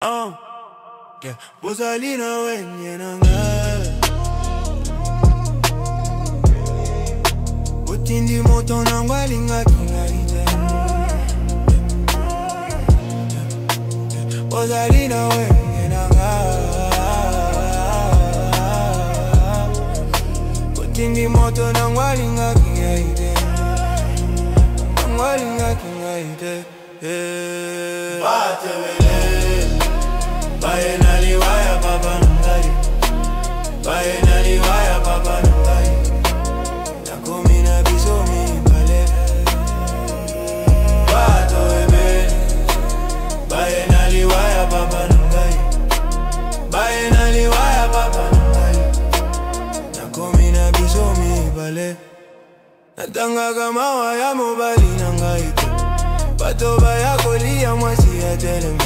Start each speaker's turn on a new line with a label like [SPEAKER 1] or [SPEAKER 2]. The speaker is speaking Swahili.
[SPEAKER 1] Yeah, bozalina wenye nanga Botindi moto nangwa linga kingaite Bozalina wenye nanga Botindi moto nangwa linga kingaite Nangwa linga kingaite Bate wele Baye naliwaya papa nungai Baye naliwaya papa nungai Nakomi na biso mi pale Bato ebe Baye naliwaya papa nungai Baye naliwaya papa nungai Nakomi na biso mi pale Natanga kama waya mobali nangai Bato baya kolia mwasi ya telemi